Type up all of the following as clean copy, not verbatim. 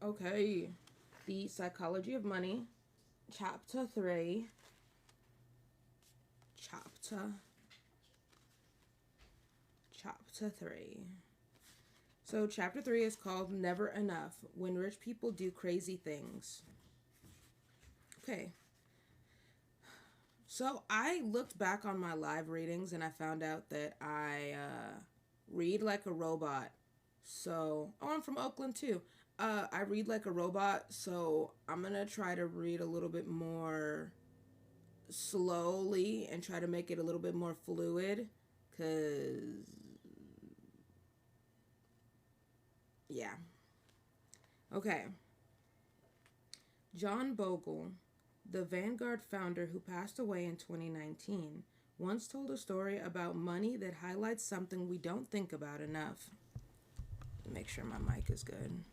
Okay. The Psychology of Money, Chapter 3. Chapter. Chapter 3. So, Chapter 3 is called Never Enough When Rich People Do Crazy Things. Okay. So, I looked back on my live readings and I found out that I read like a robot. So, oh, I'm from Oakland too. I read like a robot, so I'm gonna try to read a little bit more slowly and try to make it a little bit more fluid. Cause yeah. Okay. John Bogle, the Vanguard founder who passed away in 2019, once told a story about money that highlights something we don't think about enough. Make sure my mic is good.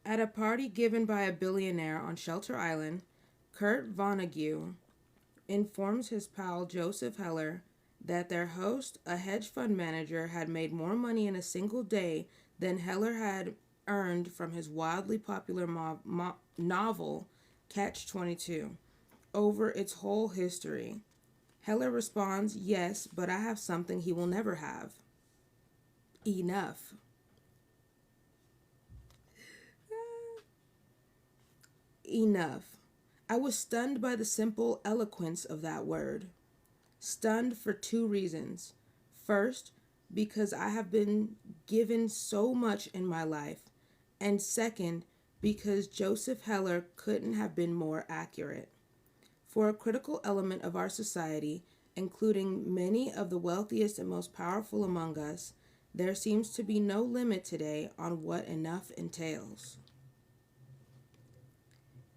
At a party given by a billionaire on Shelter Island, Kurt Vonnegut informs his pal Joseph Heller that their host, a hedge fund manager, had made more money in a single day than Heller had earned from his wildly popular novel, Catch 22, over its whole history. Heller responds, "Yes, but I have something he will never have. Enough." Enough. I was stunned by the simple eloquence of that word. Stunned for two reasons. First, because I have been given so much in my life. And second, because Joseph Heller couldn't have been more accurate. For a critical element of our society, including many of the wealthiest and most powerful among us, there seems to be no limit today on what enough entails.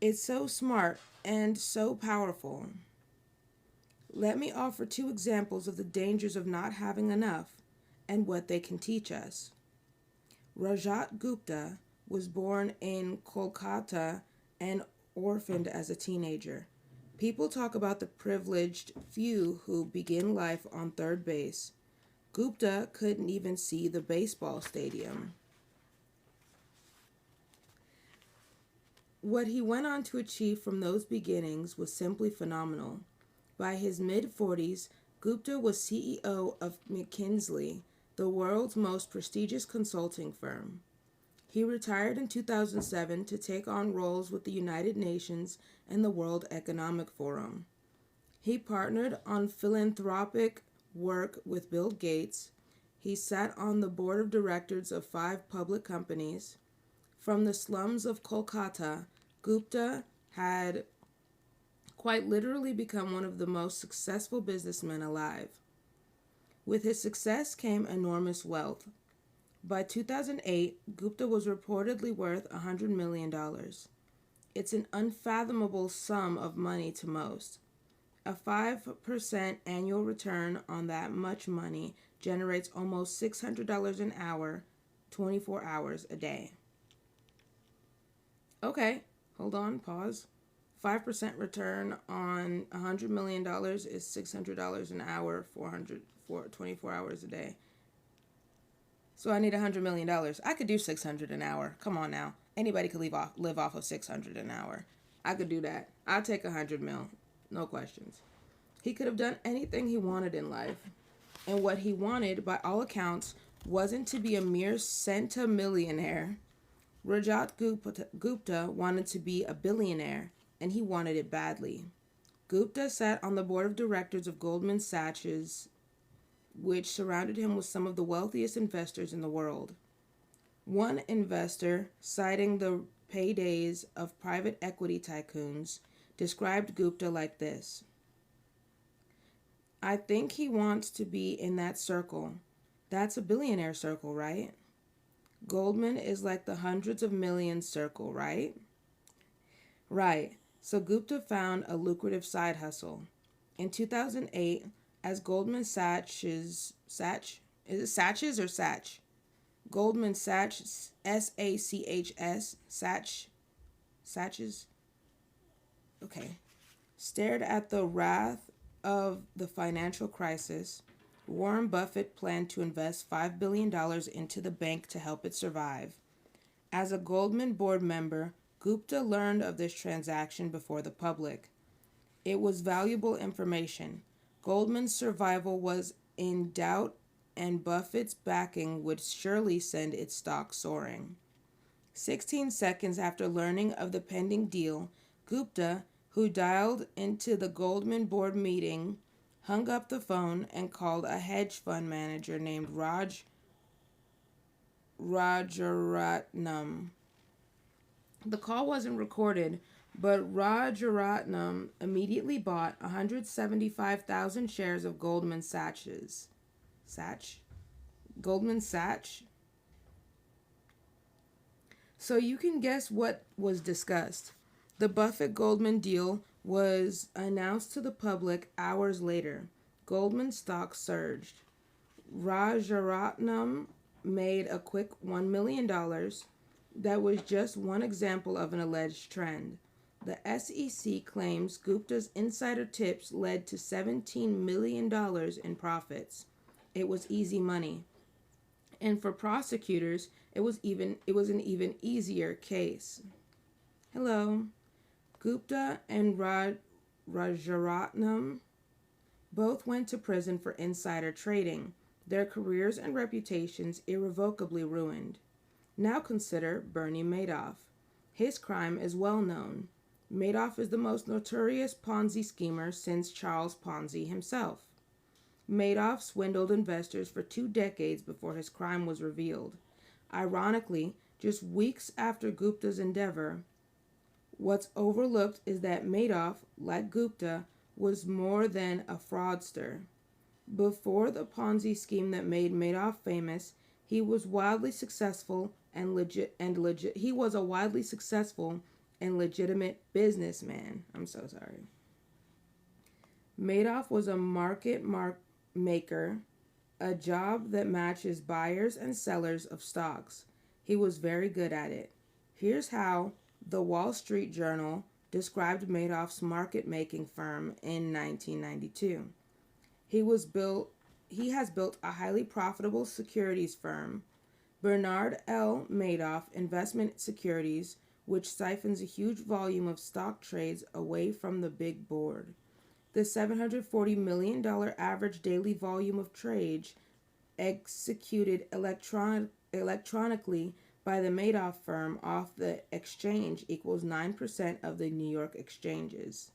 It's so smart and so powerful. Let me offer two examples of the dangers of not having enough and what they can teach us. Rajat Gupta was born in Kolkata and orphaned as a teenager. People talk about the privileged few who begin life on third base. Gupta couldn't even see the baseball stadium. What he went on to achieve from those beginnings was simply phenomenal. By his mid 40s, Gupta was CEO of McKinsey, the world's most prestigious consulting firm. He retired in 2007 to take on roles with the United Nations and the World Economic Forum. He partnered on philanthropic work with Bill Gates. He sat on the board of directors of 5 public companies. From the slums of Kolkata, Gupta had quite literally become one of the most successful businessmen alive. With his success came enormous wealth. By 2008, Gupta was reportedly worth $100 million. It's an unfathomable sum of money to most. A 5% annual return on that much money generates almost $600 an hour, 24 hours a day. Okay, hold on, pause. 5% return on $100 million is $600 an hour, 24 hours a day. So I need $100 million. I could do 600 an hour. Come on now. Anybody could live off of 600 an hour. I could do that. I'll take 100 mil. No questions. He could have done anything he wanted in life. And what he wanted, by all accounts, wasn't to be a mere centimillionaire. Rajat Gupta wanted to be a billionaire, and he wanted it badly. Gupta sat on the board of directors of Goldman Sachs, which surrounded him with some of the wealthiest investors in the world. One investor, citing the paydays of private equity tycoons, described Gupta like this: "I think he wants to be in that circle. That's a billionaire circle, right? Goldman is like the hundreds of millions circle, right?" Right. So Gupta found a lucrative side hustle. In 2008, as Goldman Sachs, is it Sachs or Sach? Goldman Sachs, SACHS, Sachs, okay, stared at the wrath of the financial crisis, Warren Buffett planned to invest $5 billion into the bank to help it survive. As a Goldman board member, Gupta learned of this transaction before the public. It was valuable information. Goldman's survival was in doubt, and Buffett's backing would surely send its stock soaring. 16 seconds after learning of the pending deal, Gupta, who dialed into the Goldman board meeting, hung up the phone and called a hedge fund manager named Rajaratnam. The call wasn't recorded, but Rajaratnam immediately bought 175,000 shares of Goldman Sachs. Goldman Sachs? So you can guess what was discussed. The Buffett-Goldman deal was announced to the public hours later. Goldman stock surged. Rajaratnam made a quick $1 million. That was just one example of an alleged trend. The SEC claims Gupta's insider tips led to $17 million in profits. It was easy money. And for prosecutors, it was an even easier case. Hello. Gupta and Rajaratnam both went to prison for insider trading, their careers and reputations irrevocably ruined. Now consider Bernie Madoff. His crime is well known. Madoff is the most notorious Ponzi schemer since Charles Ponzi himself. Madoff swindled investors for 2 decades before his crime was revealed. Ironically, just weeks after Gupta's endeavor, what's overlooked is that Madoff, like Gupta, was more than a fraudster. Before the Ponzi scheme that made Madoff famous, he was wildly successful and he was a widely successful and legitimate businessman. I'm so sorry. Madoff was a market maker, a job that matches buyers and sellers of stocks. He was very good at it. Here's how the Wall Street Journal described Madoff's market-making firm in 1992. He has built a highly profitable securities firm, Bernard L. Madoff Investment Securities, which siphons a huge volume of stock trades away from the big board. The $740 million average daily volume of trades executed electronically by the Madoff firm off the exchange equals 9% of the New York exchanges.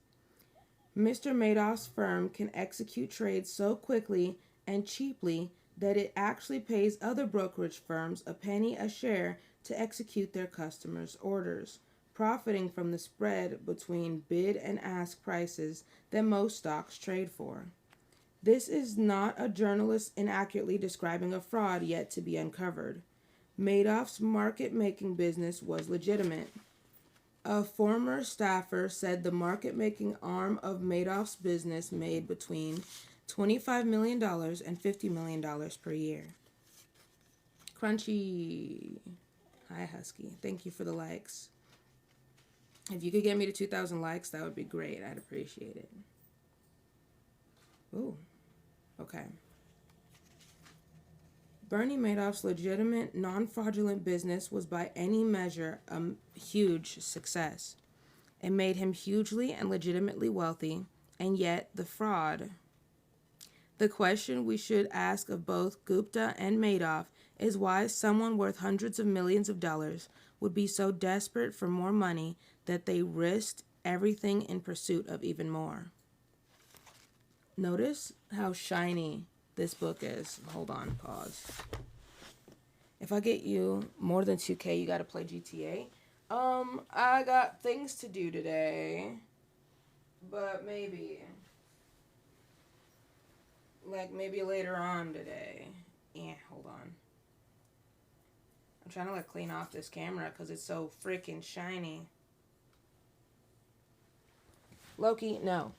Mr. Madoff's firm can execute trades so quickly and cheaply that it actually pays other brokerage firms a penny a share to execute their customers' orders, profiting from the spread between bid and ask prices that most stocks trade for. This is not a journalist inaccurately describing a fraud yet to be uncovered. Madoff's market-making business was legitimate. A former staffer said the market-making arm of Madoff's business made between $25 million and $50 million per year. Crunchy. Hi, Husky. Thank you for the likes. If you could get me to 2,000 likes, that would be great. I'd appreciate it. Ooh. Okay. Bernie Madoff's legitimate, non-fraudulent business was by any measure a huge success. It made him hugely and legitimately wealthy, and yet the fraud. The question we should ask of both Gupta and Madoff is why someone worth hundreds of millions of dollars would be so desperate for more money that they risked everything in pursuit of even more. Notice how shiny this book is. Hold on, pause. If I get you more than 2K, you gotta play GTA. I got things to do today, but maybe later on today. Yeah, hold on. I'm trying to clean off this camera because it's so freaking shiny. Loki, no.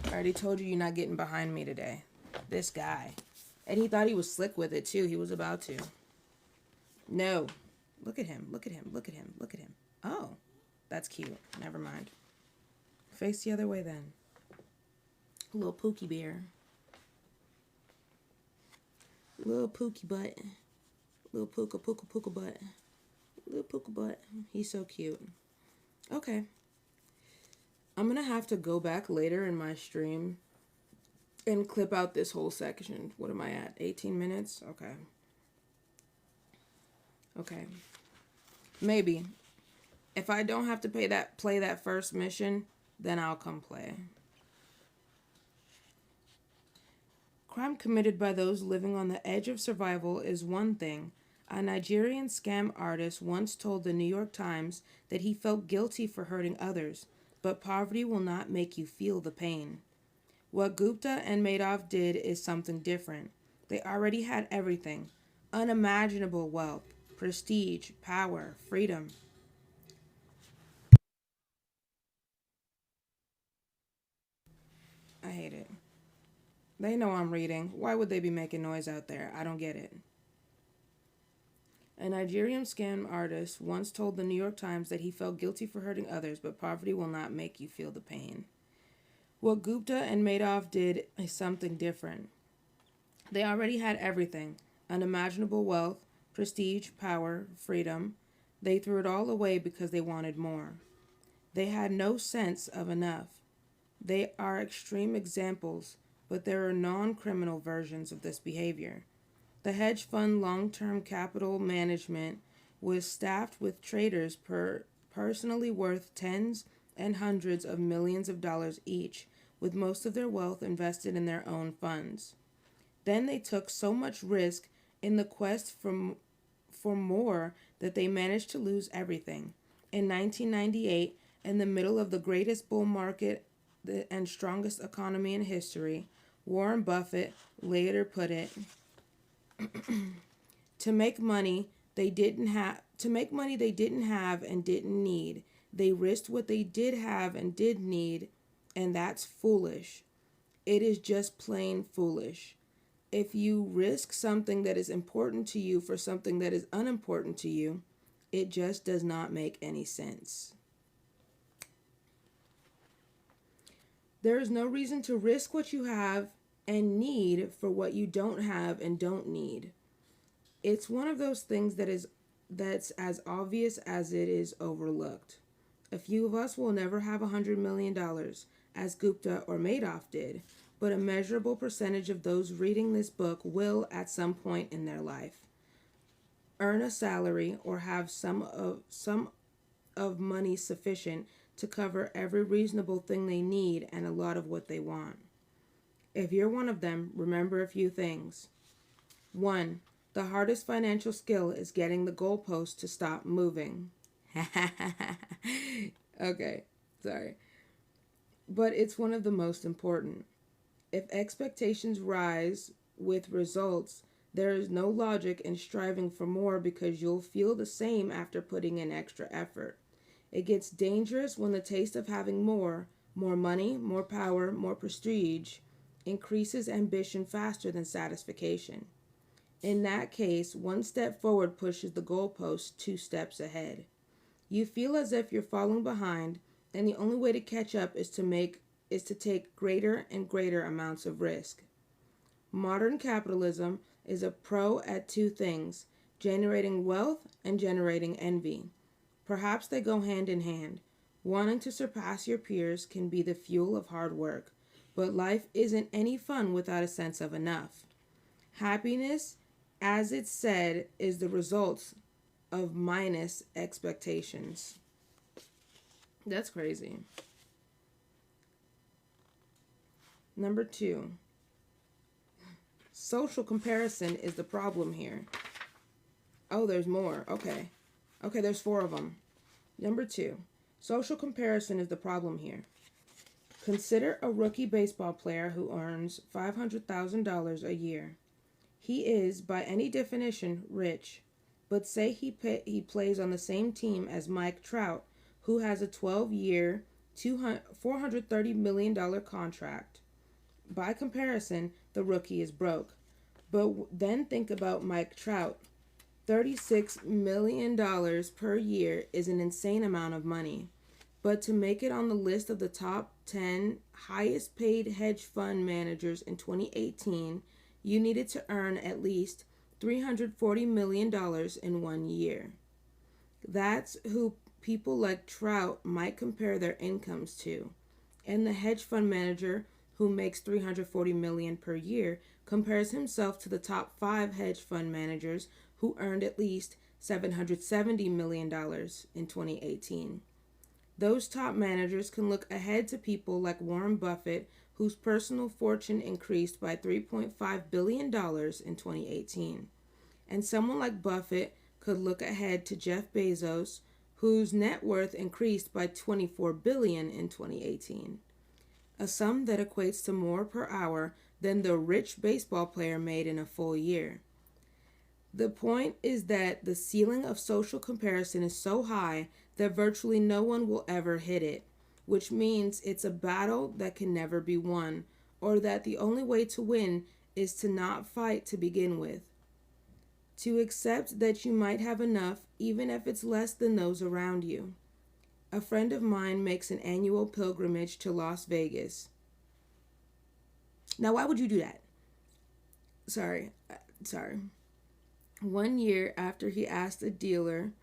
I already told you you're not getting behind me today. This guy. And he thought he was slick with it too. He was about to. No. Look at him. Look at him. Look at him. Look at him. Oh. That's cute. Never mind. Face the other way then. Little pookie bear. Little pookie butt. Little puka butt. Little puka butt. He's so cute. Okay. I'm going to have to go back later in my stream and clip out this whole section. What am I at? 18 minutes? Okay. Okay. Maybe. If I don't have to play that first mission, then I'll come play. Crime committed by those living on the edge of survival is one thing. A Nigerian scam artist once told the New York Times that he felt guilty for hurting others, but poverty will not make you feel the pain. What Gupta and Madoff did is something different. They already had everything: unimaginable wealth, prestige, power, freedom. I hate it. They know I'm reading. Why would they be making noise out there? I don't get it. A Nigerian scam artist once told the New York Times that he felt guilty for hurting others, but poverty will not make you feel the pain. What Gupta and Madoff did is something different. They already had everything: unimaginable wealth, prestige, power, freedom. They threw it all away because they wanted more. They had no sense of enough. They are extreme examples, but there are non-criminal versions of this behavior. The hedge fund long-term capital management was staffed with traders personally worth tens and hundreds of millions of dollars each, with most of their wealth invested in their own funds. Then they took so much risk in the quest for more that they managed to lose everything. In 1998, in the middle of the greatest bull market and strongest economy in history, Warren Buffett later put it, to make money they didn't have and didn't need. They risked what they did have and did need, and that's foolish. It is just plain foolish. If you risk something that is important to you for something that is unimportant to you, it just does not make any sense. There is no reason to risk what you have and need for what you don't have and don't need. It's one of those things that's as obvious as it is overlooked. A few of us will never have $100 million, as Gupta or Madoff did, but a measurable percentage of those reading this book will at some point in their life earn a salary or have some of money sufficient to cover every reasonable thing they need and a lot of what they want. If you're one of them, remember a few things. 1. The hardest financial skill is getting the goalpost to stop moving. Okay, sorry. But it's one of the most important. If expectations rise with results, there is no logic in striving for more because you'll feel the same after putting in extra effort. It gets dangerous when the taste of having more money, more power, more prestige, increases ambition faster than satisfaction. In that case, one step forward pushes the goalpost 2 steps ahead. You feel as if you're falling behind, and the only way to catch up is to take greater and greater amounts of risk. Modern capitalism is a pro at 2 things: generating wealth and generating envy. Perhaps they go hand in hand. Wanting to surpass your peers can be the fuel of hard work, but life isn't any fun without a sense of enough. Happiness, as it's said, is the result of minus expectations. That's crazy. Number 2. Social comparison is the problem here. Oh, there's more. Okay, there's 4 of them. Number 2. Social comparison is the problem here. Consider a rookie baseball player who earns $500,000 a year. He is, by any definition, rich. But say he plays on the same team as Mike Trout, who has a 12-year, $430 million contract. By comparison, the rookie is broke. But then think about Mike Trout. $36 million per year is an insane amount of money. But to make it on the list of the top 10 highest paid hedge fund managers in 2018, you needed to earn at least $340 million in 1 year. That's who people like Trout might compare their incomes to. And the hedge fund manager who makes $340 million per year compares himself to the top 5 hedge fund managers who earned at least $770 million in 2018. Those top managers can look ahead to people like Warren Buffett, whose personal fortune increased by $3.5 billion in 2018. And someone like Buffett could look ahead to Jeff Bezos, whose net worth increased by $24 billion in 2018, a sum that equates to more per hour than the rich baseball player made in a full year. The point is that the ceiling of social comparison is so high that virtually no one will ever hit it, which means it's a battle that can never be won, or that the only way to win is to not fight to begin with. To accept that you might have enough, even if it's less than those around you. A friend of mine makes an annual pilgrimage to Las Vegas. Now, why would you do that? Sorry. One year after he asked a dealer,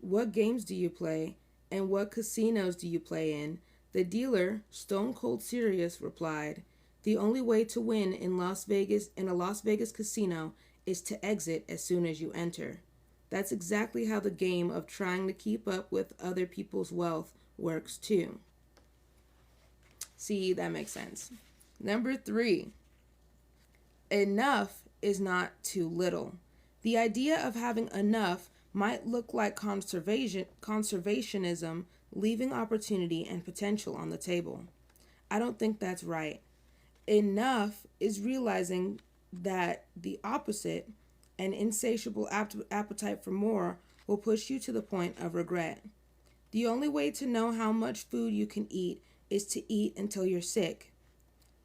"What games do you play and what casinos do you play in?" the dealer, stone cold serious, replied, "The only way to win in a Las Vegas casino is to exit as soon as you enter." That's exactly how the game of trying to keep up with other people's wealth works too. See, that makes sense. Number 3, enough is not too little. The idea of having enough might look like conservationism, leaving opportunity and potential on the table. I don't think that's right. Enough is realizing that the opposite, an insatiable appetite for more, will push you to the point of regret. The only way to know how much food you can eat is to eat until you're sick.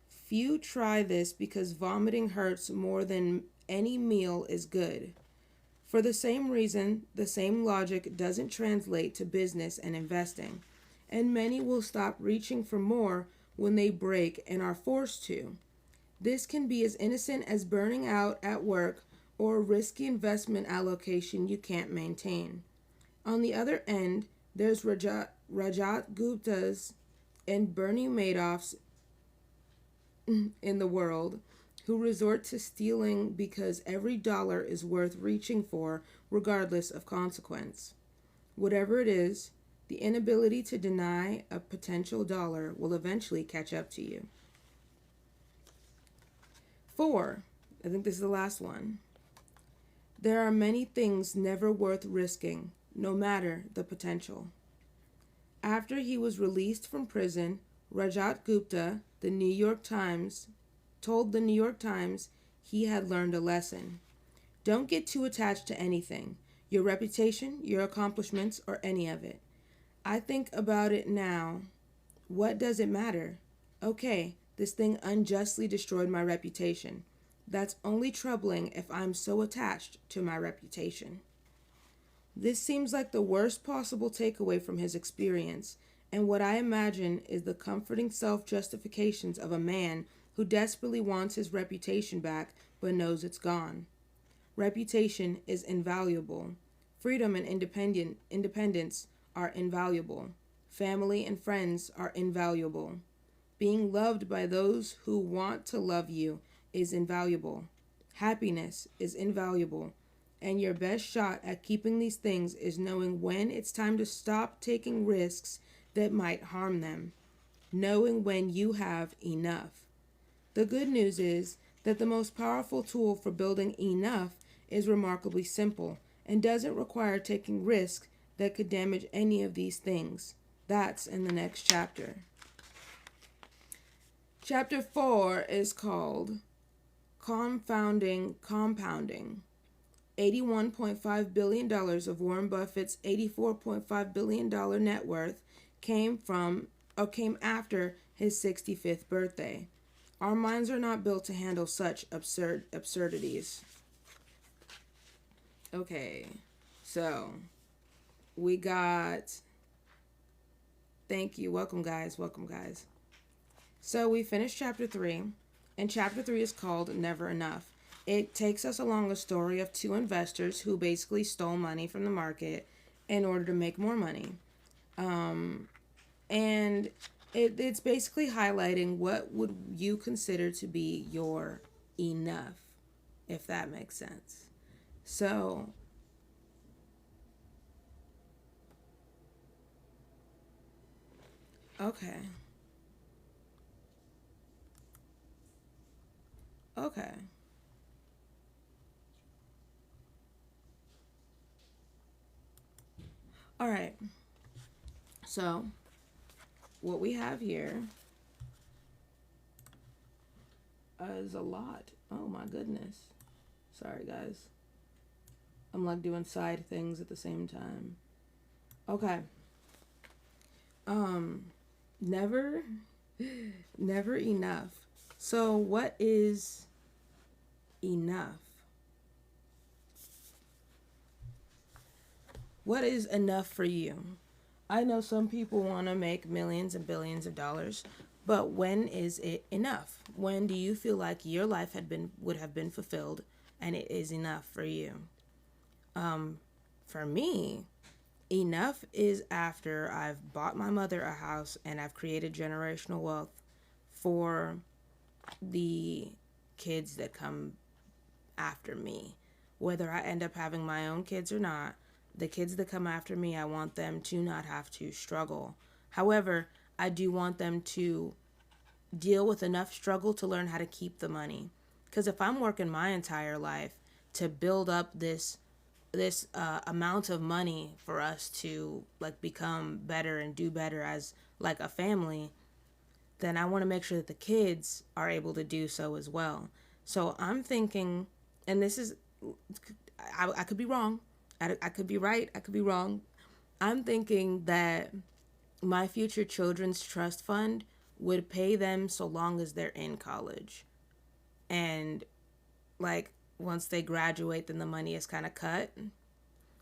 Few try this because vomiting hurts more than any meal is good. For the same reason, the same logic doesn't translate to business and investing, and many will stop reaching for more when they break and are forced to. This can be as innocent as burning out at work or a risky investment allocation you can't maintain. On the other end, there's Rajat Gupta's and Bernie Madoff's in the world who resort to stealing because every dollar is worth reaching for regardless of consequence. Whatever it is, the inability to deny a potential dollar will eventually catch up to you. 4, I think this is the last one. There are many things never worth risking, no matter the potential. After he was released from prison, Rajat Gupta, told the New York Times he had learned a lesson. Don't get too attached to anything, your reputation, your accomplishments, or any of it. I think about it now. What does it matter? Okay, this thing unjustly destroyed my reputation. That's only troubling if I'm so attached to my reputation. This seems like the worst possible takeaway from his experience, and what I imagine is the comforting self-justifications of a man who desperately wants his reputation back but knows it's gone. Reputation is invaluable. Freedom and independence are invaluable. Family and friends are invaluable. Being loved by those who want to love you is invaluable. Happiness is invaluable. And your best shot at keeping these things is knowing when it's time to stop taking risks that might harm them. Knowing when you have enough. The good news is that the most powerful tool for building enough is remarkably simple and doesn't require taking risks that could damage any of these things. That's in the next chapter. Chapter 4 is called Compounding. $81.5 billion of Warren Buffett's $84.5 billion net worth came after his 65th birthday. Our minds are not built to handle such absurdities. Okay, so we got... Thank you. Welcome, guys. So we finished Chapter 3, and Chapter 3 is called Never Enough. It takes us along a story of two investors who basically stole money from the market in order to make more money. Um, and it's basically highlighting what would you consider to be your enough, if that makes sense. So, okay. Okay. All right. So, what we have here is a lot. Oh my goodness. Sorry, guys. I'm like doing side things at the same time. Okay. Um, never, never enough. So, what is enough? What is enough for you? I know some people want to make millions and billions of dollars, but when is it enough? When do you feel like your life would have been fulfilled and it is enough for you? For me, enough is after I've bought my mother a house and I've created generational wealth for the kids that come after me. Whether I end up having my own kids or not, the kids that come after me, I want them to not have to struggle. However, I do want them to deal with enough struggle to learn how to keep the money. Because if I'm working my entire life to build up this amount of money for us to like become better and do better as like a family, then I want to make sure that the kids are able to do so as well. So I'm thinking, and this is, I could be wrong. I could be right. I could be wrong. I'm thinking that my future children's trust fund would pay them so long as they're in college. And like once they graduate, then the money is kind of cut.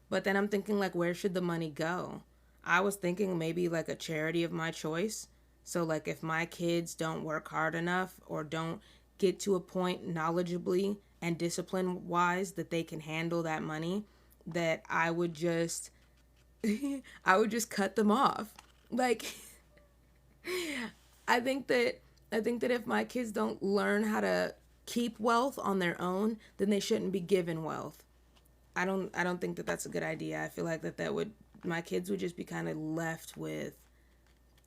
But then I'm thinking, like, where should the money go? I was thinking maybe like a charity of my choice. So, like, if my kids don't work hard enough or don't get to a point knowledgeably and discipline wise that they can handle that money, that I would just, I would just cut them off. Like, I think that I think that if my kids don't learn how to keep wealth on their own, then they shouldn't be given wealth. I don't think that that's a good idea. I feel like that would my kids would just be kind of left with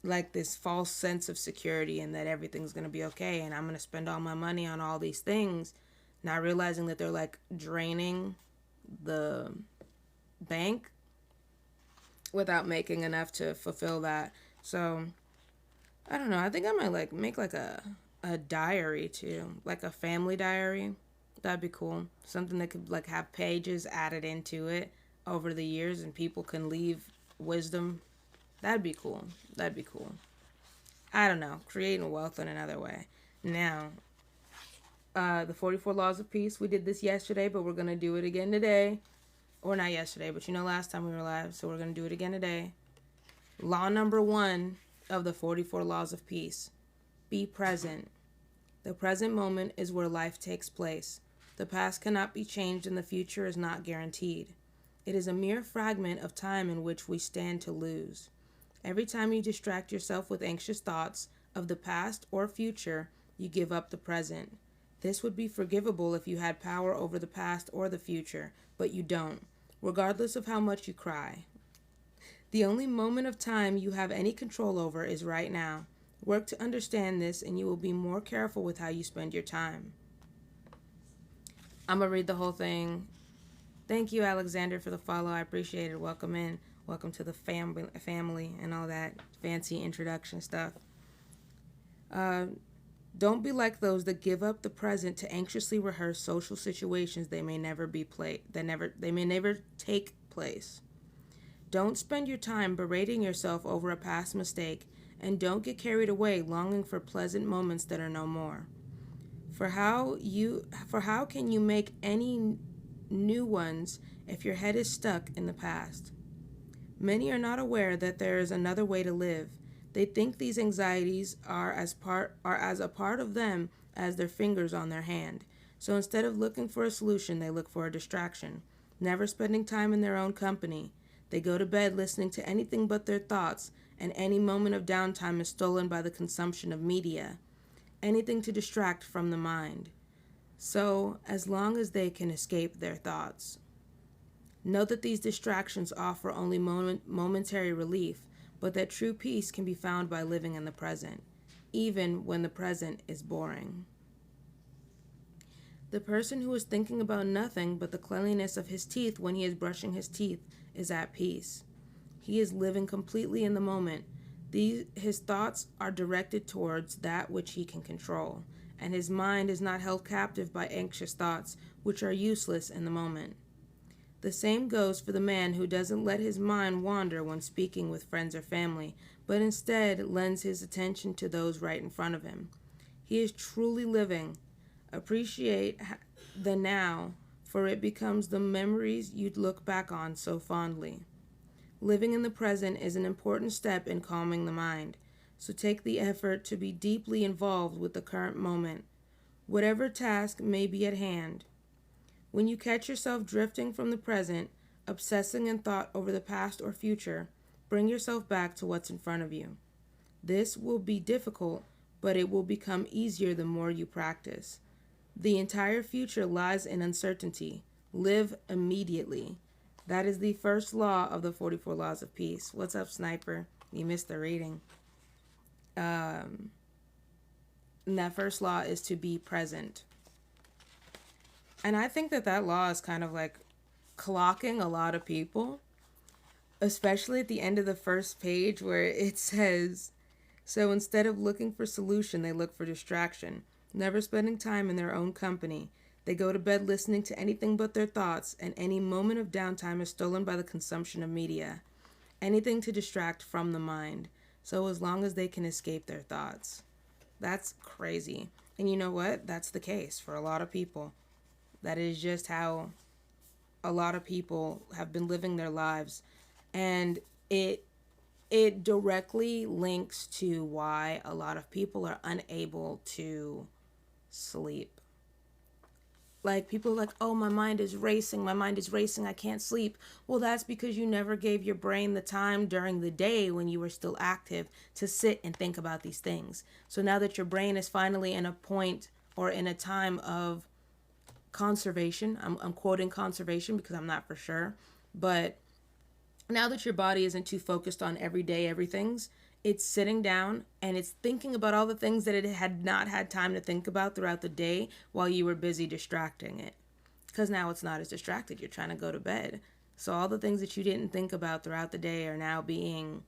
like this false sense of security and that everything's going to be okay and I'm going to spend all my money on all these things, not realizing that they're like draining the bank without making enough to fulfill that. So, I don't know. I think I might like make like a diary too, like a family diary. That'd be cool. Something that could like have pages added into it over the years and people can leave wisdom. That'd be cool. That'd be cool. I don't know. Creating wealth in another way. Now, the 44 Laws of Peace. We did this yesterday, but we're going to do it again today. Or not yesterday, but you know last time we were live, so we're going to do it again today. Law number 1 of the 44 Laws of Peace. Be present. The present moment is where life takes place. The past cannot be changed and the future is not guaranteed. It is a mere fragment of time in which we stand to lose. Every time you distract yourself with anxious thoughts of the past or future, you give up the present. This would be forgivable if you had power over the past or the future, but you don't, regardless of how much you cry. The only moment of time you have any control over is right now. Work to understand this and you will be more careful with how you spend your time. I'm going to read the whole thing. Thank you, Alexander, for the follow. I appreciate it. Welcome in. Welcome to the family and all that fancy introduction stuff. Don't be like those that give up the present to anxiously rehearse social situations they may never they may never take place. Don't spend your time berating yourself over a past mistake, and don't get carried away longing for pleasant moments that are no more. For how can you make any new ones if your head is stuck in the past? Many are not aware that there is another way to live. They think these anxieties are as a part of them as their fingers on their hand. So instead of looking for a solution, they look for a distraction, never spending time in their own company. They go to bed listening to anything but their thoughts, and any moment of downtime is stolen by the consumption of media, anything to distract from the mind. So, as long as they can escape their thoughts. Note that these distractions offer only momentary relief, but that true peace can be found by living in the present, even when the present is boring. The person who is thinking about nothing but the cleanliness of his teeth when he is brushing his teeth is at peace. He is living completely in the moment. His thoughts are directed towards that which he can control, and his mind is not held captive by anxious thoughts which are useless in the moment. The same goes for the man who doesn't let his mind wander when speaking with friends or family, but instead lends his attention to those right in front of him. He is truly living. Appreciate the now, for it becomes the memories you'd look back on so fondly. Living in the present is an important step in calming the mind, so take the effort to be deeply involved with the current moment, whatever task may be at hand. When you catch yourself drifting from the present, obsessing in thought over the past or future, bring yourself back to what's in front of you. This will be difficult, but it will become easier the more you practice. The entire future lies in uncertainty. Live immediately. That is the first law of the 44 Laws of Peace. What's up, Sniper? You missed the reading. And that first law is to be present. And I think that law is kind of like clocking a lot of people, especially at the end of the first page where it says, so instead of looking for solution, they look for distraction, never spending time in their own company. They go to bed listening to anything but their thoughts, and any moment of downtime is stolen by the consumption of media, anything to distract from the mind, so as long as they can escape their thoughts. That's crazy. And you know what? That's the case for a lot of people. That is just how a lot of people have been living their lives. And it directly links to why a lot of people are unable to sleep. Like, people are like, oh, my mind is racing, I can't sleep. Well, that's because you never gave your brain the time during the day when you were still active to sit and think about these things. So now that your brain is finally in a point or in a time of conservation, I'm quoting conservation because I'm not for sure, but now that your body isn't too focused on everyday everythings, it's sitting down and it's thinking about all the things that it had not had time to think about throughout the day while you were busy distracting it. Because now it's not as distracted. You're trying to go to bed. So all the things that you didn't think about throughout the day are now being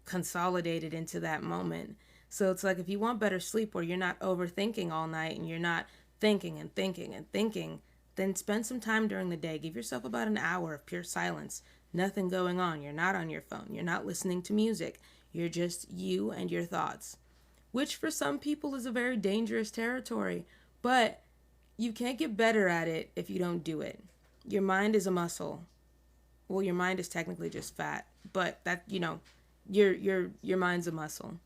consolidated into that moment. So it's like, if you want better sleep where you're not overthinking all night and you're not thinking and thinking and thinking, then spend some time during the day. Give yourself about an hour of pure silence. Nothing going on. You're not on your phone. You're not listening to music. You're just you and your thoughts, which for some people is a very dangerous territory, but you can't get better at it if you don't do it. Your mind is a muscle. Well, your mind is technically just fat, but that, your mind's a muscle.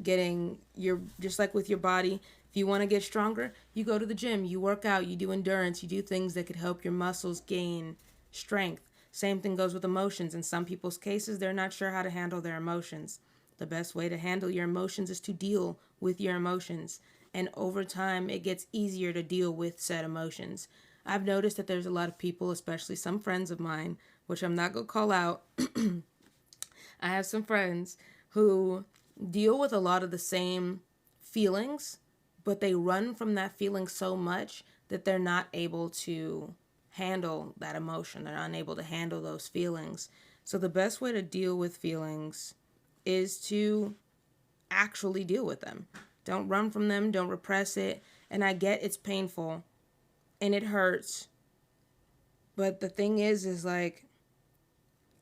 Just like with your body, if you want to get stronger, you go to the gym, you work out, you do endurance, you do things that could help your muscles gain strength. Same thing goes with emotions. In some people's cases, they're not sure how to handle their emotions. The best way to handle your emotions is to deal with your emotions. And over time, it gets easier to deal with said emotions. I've noticed that there's a lot of people, especially some friends of mine, which I'm not going to call out. I have some friends who deal with a lot of the same feelings, but they run from that feeling so much that they're not able to handle that emotion. They're unable to handle those feelings. So the best way to deal with feelings is to actually deal with them. Don't run from them. Don't repress it. And I get it's painful and it hurts. But the thing is like,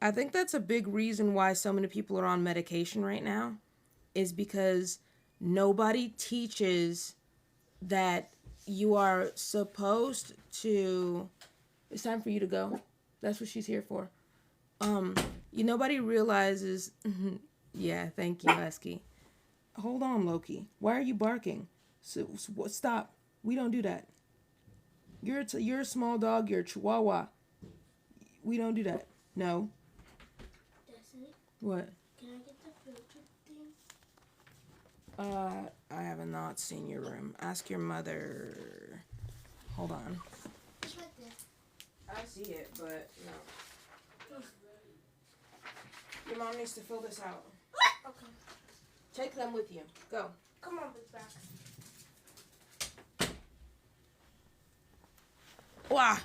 I think that's a big reason why so many people are on medication right now, is because nobody teaches that you are supposed to... It's time for you to go. That's what she's here for. Nobody realizes... Yeah, thank you, Husky. Hold on, Loki. Why are you barking? Stop. We don't do that. You're a small dog. You're a chihuahua. We don't do that. No. Destiny? What? Can I get the filter thing? I have not seen your room. Ask your mother. Hold on. It's right there. I see it, but no. Your mom needs to fill this out. Okay. Take them with you. Go. Come on, big back. Wow.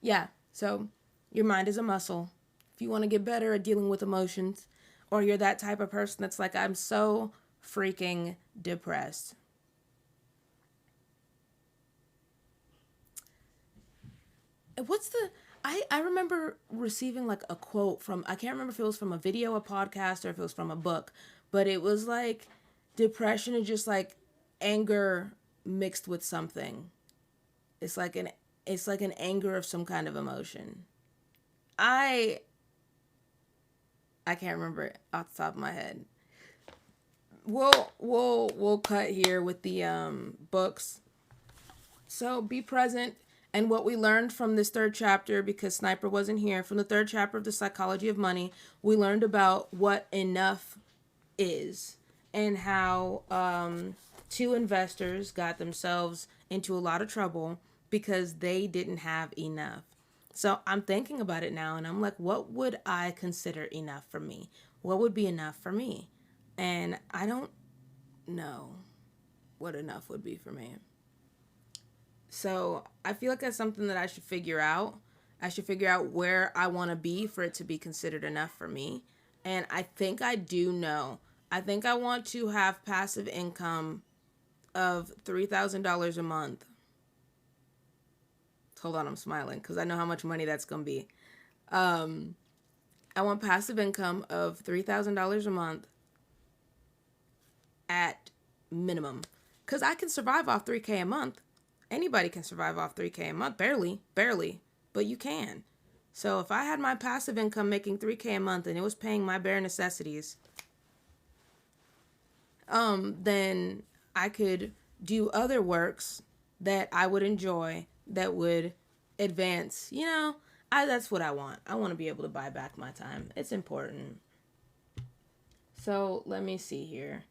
Yeah, so your mind is a muscle. If you want to get better at dealing with emotions, or you're that type of person that's like, I'm so freaking depressed. I remember receiving like a quote from, I can't remember if it was from a video, a podcast, or if it was from a book, but it was like depression is just like anger mixed with something. It's like an anger of some kind of emotion. I can't remember it off the top of my head. We'll cut here with the books. So be present. And what we learned from this third chapter, because Sniper wasn't here, from the third chapter of The Psychology of Money, we learned about what enough is and how two investors got themselves into a lot of trouble because they didn't have enough. So I'm thinking about it now and I'm like, what would I consider enough for me? What would be enough for me? And I don't know what enough would be for me. So I feel like that's something that I should figure out. I should figure out where I want to be for it to be considered enough for me. And I think I do know. I think I want to have passive income of $3,000 a month. Hold on, I'm smiling because I know how much money that's going to be. I want passive income of $3,000 a month at minimum. Because I can survive off $3,000 a month. Anybody can survive off $3,000 a month. Barely, but you can. So if I had my passive income making $3,000 a month and it was paying my bare necessities, then I could do other works that I would enjoy that would advance. That's what I want. I want to be able to buy back my time. It's important. So let me see here.